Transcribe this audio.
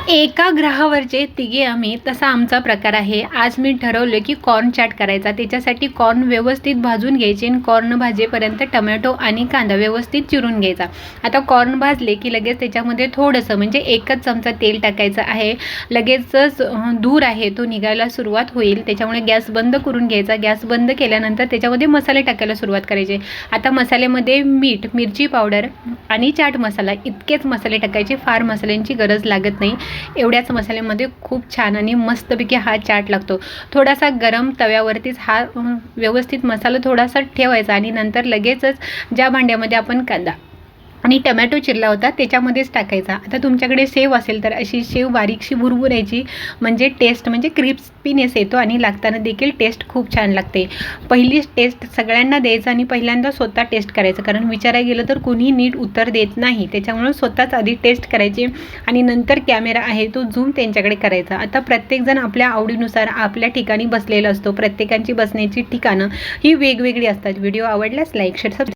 एका ग्रहावरचे तिघे आम्ही, तसा आमचा प्रकार आहे. आज मी ठरवलं की कॉर्न चाट करायचा. त्याच्यासाठी कॉर्न व्यवस्थित भाजून घ्यायचे आणि कॉर्न भाजेपर्यंत टमॅटो आणि कांदा व्यवस्थित चिरून घ्यायचा. आता कॉर्न भाजले की लगेच त्याच्यामध्ये थोडंसं म्हणजे 1 चमचा तेल टाकायचं आहे. लगेचच धूर आहे तो निघायला सुरुवात होईल, त्याच्यामुळे गॅस बंद करून घ्यायचा. गॅस बंद केल्यानंतर त्याच्यामध्ये मसाले टाकायला सुरुवात करायचे. आता मसाल्यामध्ये मीठ, मिरची पावडर आणि चाट मसाला इतकेच मसाले टाकायचे. फार मसाल्यांची गरज लागत नाही. एवढ्याच मसाल्यामध्ये खूप छान आणि मस्तपैकी हा चाट लागतो. थोडासा गरम तव्यावरतीच हा व्यवस्थित मसाला थोडासा ठेवायचा आणि नंतर लगेचच ज्या भांड्यामध्ये आपण कांदा आणि टमॅटो चिरला होता त्याच्यामध्येच टाकायचा. आता तुमच्याकडे शेव असेल तर अशी शेव बारीकशी भुरभुरायची, म्हणजे टेस्ट म्हणजे क्रिस्पीनेस येतो आणि लागताना देखील टेस्ट खूप छान लागते. पहिलीच टेस्ट सगळ्यांना द्यायचं आणि पहिल्यांदा स्वतः टेस्ट करायचं, कारण विचारायला गेलं तर कोणी नीट उत्तर देत नाही. त्याच्यामुळे स्वतःच आधी टेस्ट करायची आणि नंतर कॅमेरा आहे तो झूम त्यांच्याकडे करायचा. आता प्रत्येकजण आपल्या आवडीनुसार आपल्या ठिकाणी बसलेला असतो. प्रत्येकाची बसण्याची ठिकाणं ही वेगवेगळी असतात. व्हिडिओ आवडल्यास लाईक, शेअर, सबस्क्राईब